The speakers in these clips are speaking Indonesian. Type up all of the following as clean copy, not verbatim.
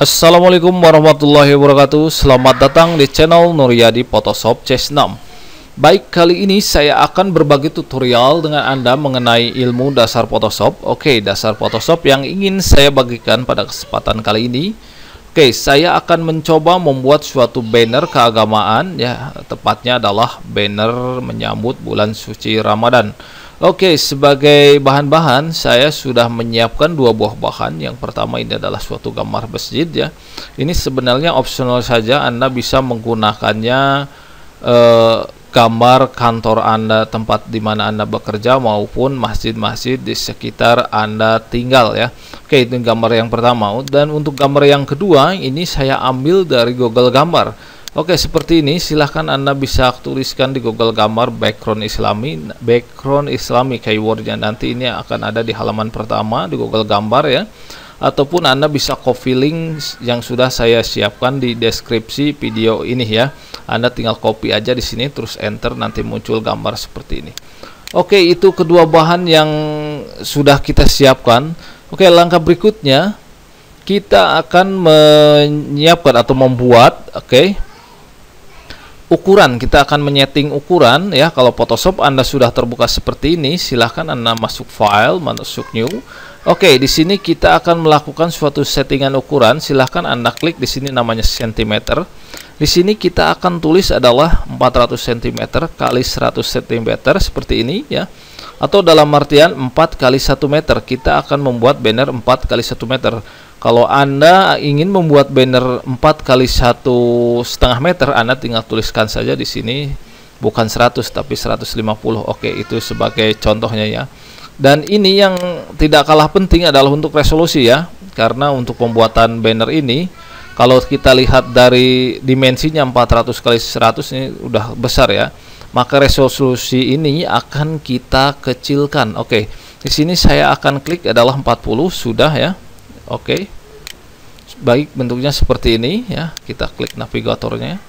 Assalamualaikum warahmatullahi wabarakatuh. Selamat datang di channel Nuryadi Photoshop CS6. Baik, kali ini saya akan berbagi tutorial dengan Anda mengenai ilmu dasar Photoshop. Oke, dasar Photoshop yang ingin saya bagikan pada kesempatan kali ini. Oke, saya akan mencoba membuat suatu banner keagamaan, ya, tepatnya adalah banner menyambut bulan suci Ramadan. Oke, sebagai bahan-bahan saya sudah menyiapkan dua buah bahan. Yang pertama ini adalah suatu gambar masjid, ya. Ini sebenarnya opsional saja, Anda bisa menggunakannya gambar kantor Anda, tempat di mana Anda bekerja, maupun masjid-masjid di sekitar Anda tinggal, ya. Oke, itu gambar yang pertama. Dan untuk gambar yang kedua ini saya ambil dari Google Gambar. Oke, seperti ini. Silahkan Anda bisa tuliskan di Google Gambar background Islami keywordnya. Nanti ini akan ada di halaman pertama di Google Gambar, ya. Ataupun Anda bisa copy link yang sudah saya siapkan di deskripsi video ini, ya. Anda tinggal copy aja di sini, terus enter, nanti muncul gambar seperti ini. Oke, itu kedua bahan yang sudah kita siapkan. Oke, langkah berikutnya kita akan menyiapkan atau membuat, ukuran. Kita akan menyeting ukuran, ya. Kalau Photoshop Anda sudah terbuka seperti ini, silahkan Anda masuk file, masuk new. Oke, di sini kita akan melakukan suatu settingan ukuran. Silahkan Anda klik di sini namanya cm. Di sini kita akan tulis adalah 400 cm kali 100 cm seperti ini, ya. Atau dalam artian 4 kali 1 meter. Kita akan membuat banner 4 kali 1 meter. Kalau Anda ingin membuat banner 4 kali 1,5 meter, Anda tinggal tuliskan saja di sini bukan 100 tapi 150. Oke, itu sebagai contohnya, ya. Dan ini yang tidak kalah penting adalah untuk resolusi, ya. Karena untuk pembuatan banner ini, kalau kita lihat dari dimensinya 400 kali 100 ini udah besar, ya. Maka resolusi ini akan kita kecilkan. Oke, di sini saya akan klik adalah 40, sudah, ya. Oke, baik, bentuknya seperti ini, ya. Kita klik navigatornya.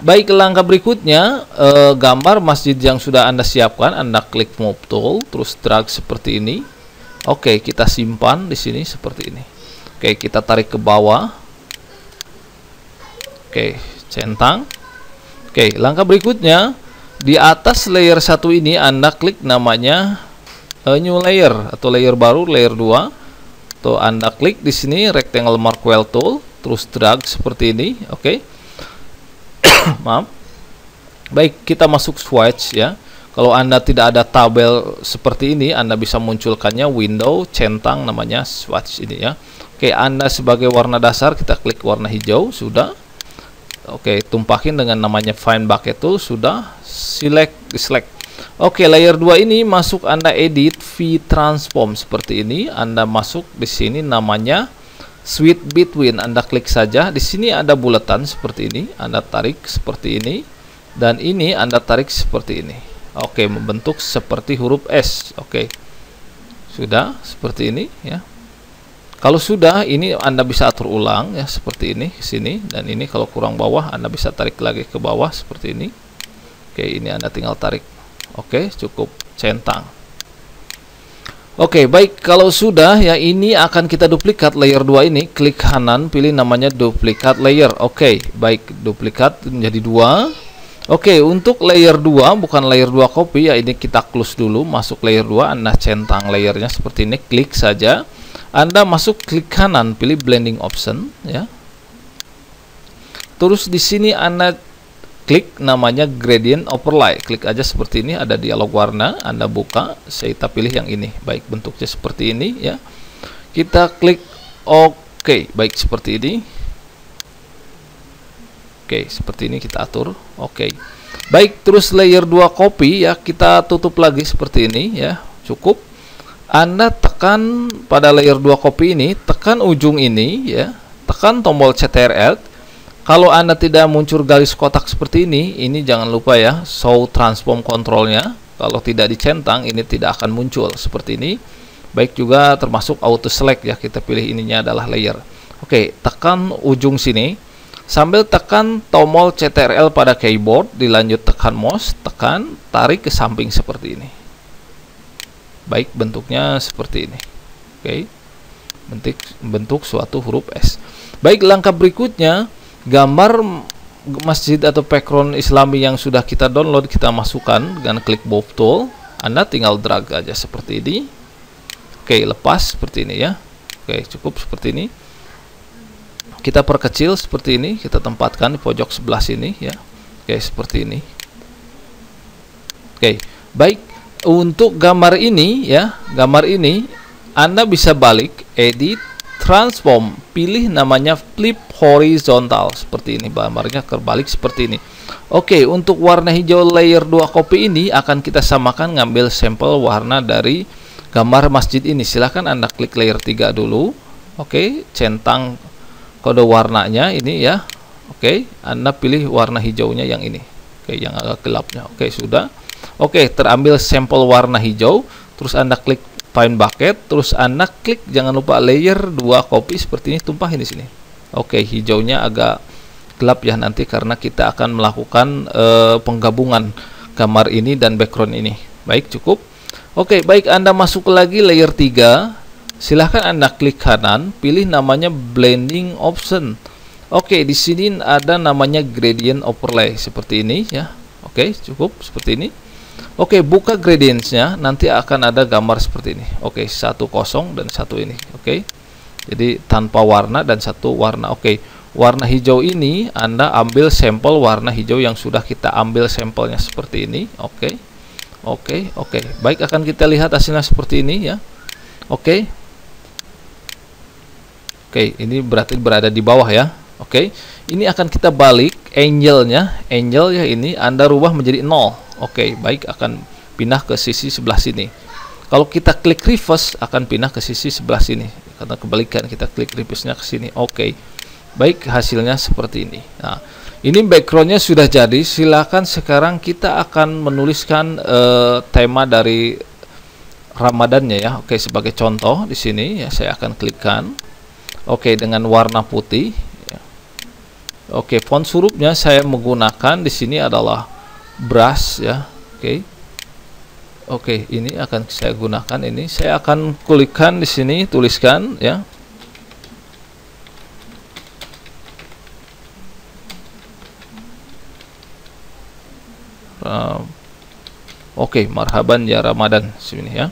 Baik, langkah berikutnya gambar masjid yang sudah Anda siapkan, Anda klik move tool, terus drag seperti ini. Oke, kita simpan di sini seperti ini. Oke, kita tarik ke bawah. Oke, centang. Oke, langkah berikutnya di atas layer 1 ini Anda klik namanya new layer atau layer baru, layer 2. Tuh, Anda klik di sini rectangle mark wheel tool, terus drag seperti ini. Oke. Maaf. Baik, kita masuk swatch, ya. Kalau Anda tidak ada tabel seperti ini, Anda bisa munculkannya window centang namanya swatch ini, ya. Oke, Anda sebagai warna dasar kita klik warna hijau, sudah. Oke, tumpahin dengan namanya find bucket tool, sudah. Select. Oke, layer 2 ini masuk Anda edit V-transform seperti ini. Anda masuk di sini namanya switch between. Anda klik saja. Di sini ada bulatan seperti ini. Anda tarik seperti ini. Dan ini Anda tarik seperti ini. Oke, membentuk seperti huruf S. Oke. Sudah seperti ini, ya. Kalau sudah, ini Anda bisa atur ulang, ya, seperti ini ke sini, dan ini kalau kurang bawah Anda bisa tarik lagi ke bawah seperti ini. Oke, ini Anda tinggal tarik. Oke, cukup centang. Oke, baik, kalau sudah, ya, ini akan kita duplikat layer 2 ini. Klik kanan, pilih namanya duplicate layer. Oke, baik, duplikat menjadi 2. Oke, untuk layer 2 bukan layer 2 copy, ya, ini kita close dulu. Masuk layer 2, Anda centang layernya seperti ini, klik saja. Anda masuk klik kanan, pilih blending option, ya. Terus di sini Anda klik namanya gradient overlay. Klik aja seperti ini, ada dialog warna, Anda buka, saya pilih yang ini. Baik, bentuknya seperti ini, ya. Kita klik oke, baik, seperti ini. Oke, seperti ini kita atur. Oke. Baik, terus layer 2 copy, ya, kita tutup lagi seperti ini, ya. Cukup. Anda tekan pada layer 2 copy ini, tekan ujung ini, ya. Tekan tombol Ctrl. Kalau Anda tidak muncul garis kotak seperti ini jangan lupa, ya, show transform controlnya. Kalau tidak dicentang, ini tidak akan muncul seperti ini. Baik, juga termasuk auto select, ya. Kita pilih ininya adalah layer. Oke, tekan ujung sini. Sambil tekan tombol Ctrl pada keyboard, dilanjut tekan mouse, tekan, tarik ke samping seperti ini. Baik, bentuknya seperti ini. Oke. bentuk suatu huruf S. Baik, langkah berikutnya, gambar masjid atau background Islami yang sudah kita download kita masukkan dengan klik both tool. Anda tinggal drag aja seperti ini. Oke, lepas seperti ini ya. Oke, cukup seperti ini. Kita perkecil seperti ini, kita tempatkan di pojok sebelah sini ya. Oke, seperti ini. Oke, baik. Untuk gambar ini ya, gambar ini Anda bisa balik, edit, transform, pilih namanya flip horizontal seperti ini, gambarnya terbalik seperti ini. Oke, untuk warna hijau layer 2 copy ini akan kita samakan, ngambil sampel warna dari gambar masjid ini. Silahkan Anda klik layer 3 dulu. Oke, centang kode warnanya ini ya. Oke, Anda pilih warna hijaunya yang ini. Oke, yang agak gelapnya. Oke, sudah. Oke, terambil sampel warna hijau, terus Anda klik Find Bucket, terus Anda klik, jangan lupa layer 2 copy seperti ini, tumpahin di sini. Oke, hijaunya agak gelap ya nanti karena kita akan melakukan penggabungan gambar ini dan background ini. Baik, cukup. Oke, baik, Anda masuk lagi layer 3. Silahkan Anda klik kanan, pilih namanya blending option. Oke, di sini ada namanya gradient overlay seperti ini ya. Oke, cukup seperti ini. Oke, buka gradients-nya, nanti akan ada gambar seperti ini. Oke, 1 dan 1 ini. Oke, jadi tanpa warna dan 1 warna. Oke, warna hijau ini Anda ambil sampel warna hijau yang sudah kita ambil sampelnya seperti ini. Oke, oke. Baik, akan kita lihat hasilnya seperti ini ya. Oke, ini berarti berada di bawah ya. Oke, ini akan kita balik angle-nya, angle ya ini Anda rubah menjadi 0. Oke, baik, akan pindah ke sisi sebelah sini. Kalau kita klik reverse akan pindah ke sisi sebelah sini. Karena kebalikan, kita klik reverse-nya ke sini. Oke, baik, hasilnya seperti ini. Nah, ini background-nya sudah jadi. Silakan sekarang kita akan menuliskan tema dari Ramadannya ya. Oke, sebagai contoh di sini ya saya akan klikkan. Oke, dengan warna putih. Oke, font hurufnya saya menggunakan di sini adalah brush ya. Oke, ini akan saya gunakan ini. Saya akan klikkan di sini, tuliskan ya. Oke, marhaban ya Ramadan sini ya.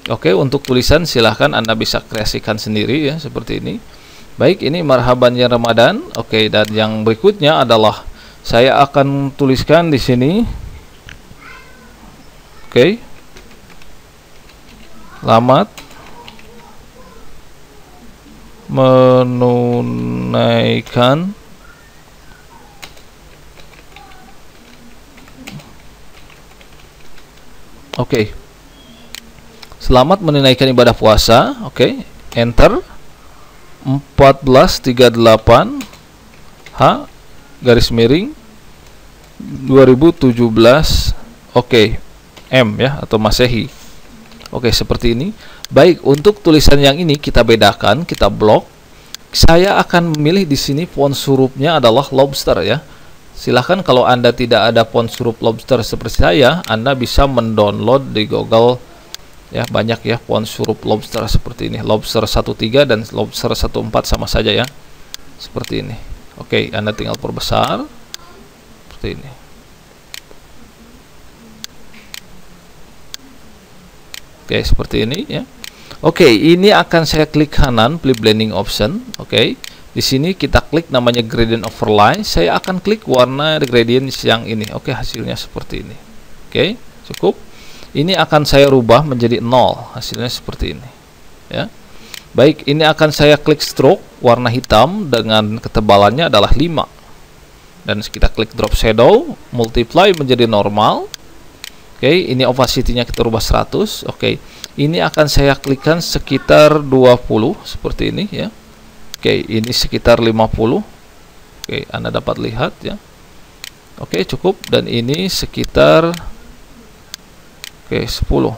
Oke, untuk tulisan silahkan Anda bisa kreasikan sendiri ya seperti ini. Baik, ini marhaban ya Ramadan. Oke, dan yang berikutnya adalah saya akan tuliskan di sini. Oke. Selamat menunaikan selamat menunaikan ibadah puasa. Oke, enter. 1438 H garis miring 2017 M ya, atau Masehi. Oke, seperti ini. Baik, untuk tulisan yang ini kita bedakan, kita blok. Saya akan memilih di sini font hurufnya adalah lobster ya. Silahkan kalau Anda tidak ada font huruf lobster seperti saya, Anda bisa mendownload di Google ya, banyak ya font huruf lobster seperti ini. Lobster 13 dan lobster 14 sama saja ya. Seperti ini. Oke, Anda tinggal perbesar seperti ini. Oke, seperti ini ya. Oke, ini akan saya klik kanan, pilih blending option. Oke, di sini kita klik namanya gradient overlay. Saya akan klik warna gradient yang ini. Oke, hasilnya seperti ini. Oke, cukup. Ini akan saya rubah menjadi 0, hasilnya seperti ini ya. Baik, ini akan saya klik stroke warna hitam dengan ketebalannya adalah 5, dan kita klik drop shadow, multiply menjadi normal. Oke, ini opacity-nya kita rubah 100. Oke, ini akan saya klikkan sekitar 20 seperti ini ya. Oke, ini sekitar 50. Oke, Anda dapat lihat ya. Oke, cukup. Dan ini sekitar 10.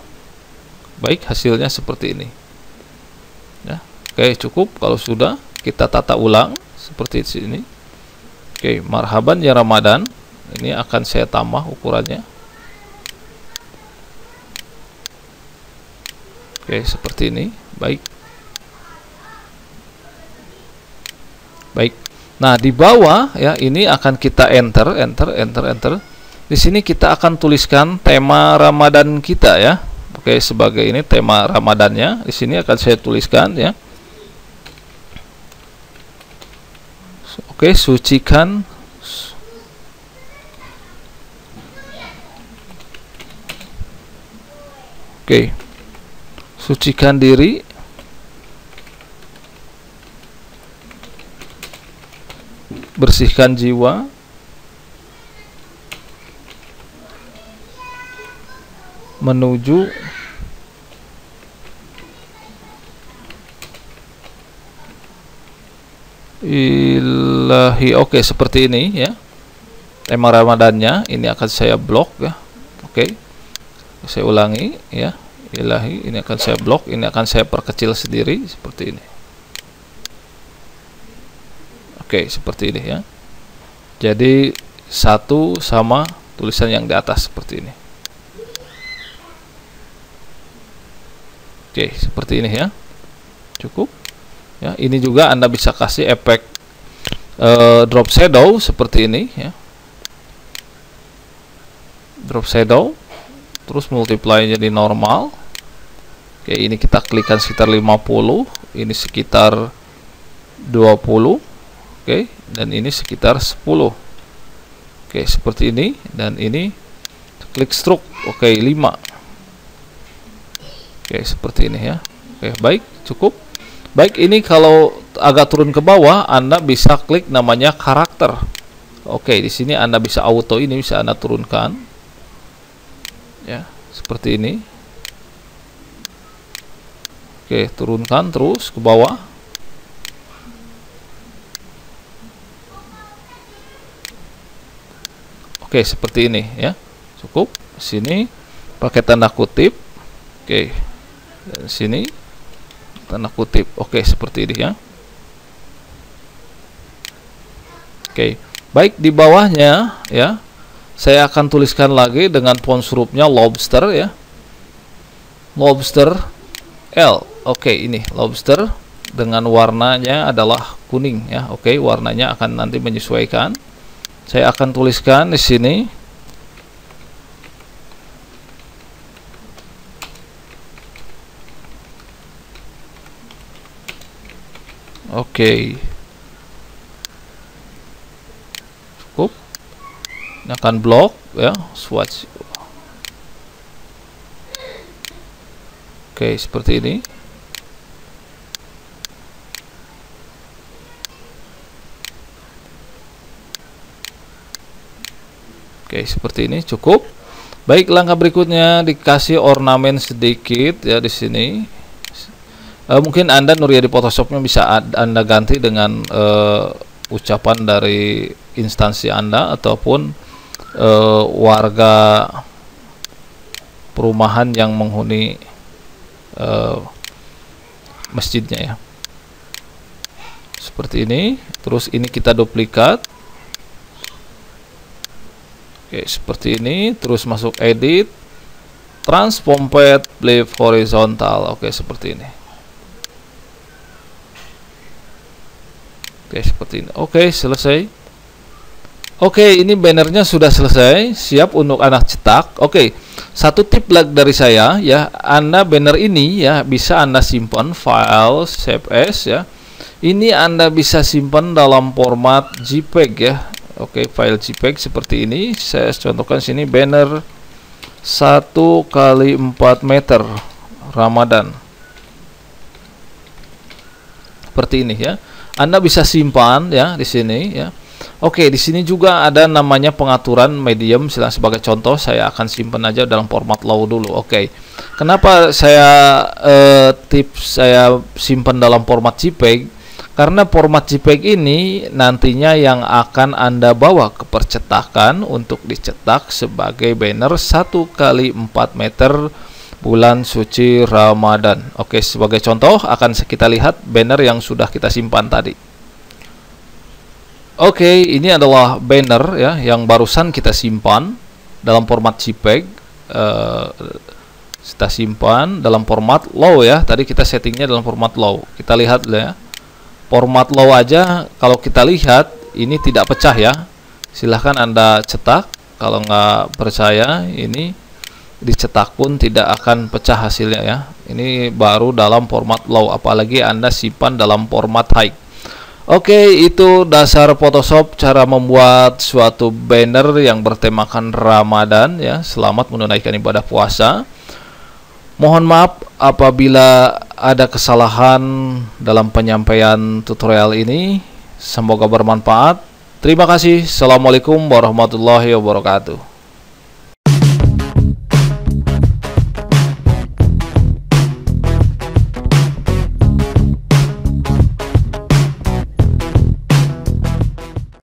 Baik, hasilnya seperti ini ya. Oke, cukup. Kalau sudah, kita tata ulang seperti ini. Oke, marhaban ya Ramadan. Ini akan saya tambah ukurannya. Oke, seperti ini. Baik. Baik. Nah, di bawah ya ini akan kita enter. Di sini kita akan tuliskan tema Ramadan kita ya. Oke, sebagai ini tema Ramadannya. Di sini akan saya tuliskan ya. Oke, sucikan. Oke. Sucikan diri bersihkan jiwa menuju ilahi. Oke, seperti ini ya tema Ramadannya. Ini akan saya blok ya. Oke, saya ulangi ya. Ilahi, ini akan saya blok, ini akan saya perkecil sendiri seperti ini. Oke, seperti ini ya. Jadi satu sama tulisan yang di atas seperti ini. Oke, seperti ini ya. Cukup. Ya, ini juga Anda bisa kasih efek drop shadow seperti ini ya. Drop shadow, terus multiply jadi normal. Oke, ini kita klikkan sekitar 50, ini sekitar 20. Oke, dan ini sekitar 10. Oke, seperti ini, dan ini klik stroke. Oke, 5. Oke, seperti ini ya. Oke, baik, cukup. Baik, ini kalau agak turun ke bawah, Anda bisa klik namanya karakter. Oke, di sini Anda bisa auto, ini bisa Anda turunkan. Ya, seperti ini. Oke, turunkan terus ke bawah. Oke, seperti ini ya. Cukup. Sini pakai tanda kutip. Oke. Dan sini tanda kutip. Oke, seperti ini ya. Oke. Baik, di bawahnya ya. Saya akan tuliskan lagi dengan font hurufnya lobster ya. Lobster L. Oke, ini lobster dengan warnanya adalah kuning ya. Oke, warnanya akan nanti menyesuaikan. Saya akan tuliskan di sini. Oke. Cukup. Ini akan blok ya, swatch. Oke, seperti ini. Oke, seperti ini cukup. Baik, langkah berikutnya dikasih ornamen sedikit ya di sini. Mungkin Anda Nuria di Photoshopnya bisa Anda ganti dengan ucapan dari instansi Anda ataupun warga perumahan yang menghuni masjidnya ya. Seperti ini. Terus ini kita duplikat. Oke, seperti ini. Terus masuk edit, transform path, flip horizontal. Oke, seperti ini. Oke, seperti ini. Oke, selesai. Oke, ini bannernya sudah selesai, siap untuk anak cetak. Oke, satu tip lagi dari saya ya, Anda banner ini ya bisa Anda simpan file save as ya. Ini Anda bisa simpan dalam format JPEG ya. Oke, file JPEG seperti ini. Saya contohkan sini banner 1x4 meter Ramadan. Seperti ini ya. Anda bisa simpan ya di sini ya. Oke, di sini juga ada namanya pengaturan medium. Sebagai contoh, saya akan simpan aja dalam format low dulu. Oke. Kenapa saya tips saya simpan dalam format JPEG? Karena format JPEG ini nantinya yang akan Anda bawa ke percetakan untuk dicetak sebagai banner 1x4 meter bulan suci Ramadan. Oke, sebagai contoh akan kita lihat banner yang sudah kita simpan tadi. Oke, ini adalah banner ya yang barusan kita simpan dalam format JPEG. Kita simpan dalam format low ya. Tadi kita settingnya dalam format low. Kita lihat ya. format low aja kalau kita lihat ini tidak pecah ya. Silahkan Anda cetak. Kalau nggak percaya, ini dicetak pun tidak akan pecah hasilnya ya. Ini baru dalam format low, apalagi Anda simpan dalam format high. Oke, itu dasar Photoshop cara membuat suatu banner yang bertemakan Ramadan ya. Selamat menunaikan ibadah puasa. Mohon maaf apabila ada kesalahan dalam penyampaian tutorial ini. Semoga bermanfaat. Terima kasih. Assalamualaikum warahmatullahi wabarakatuh.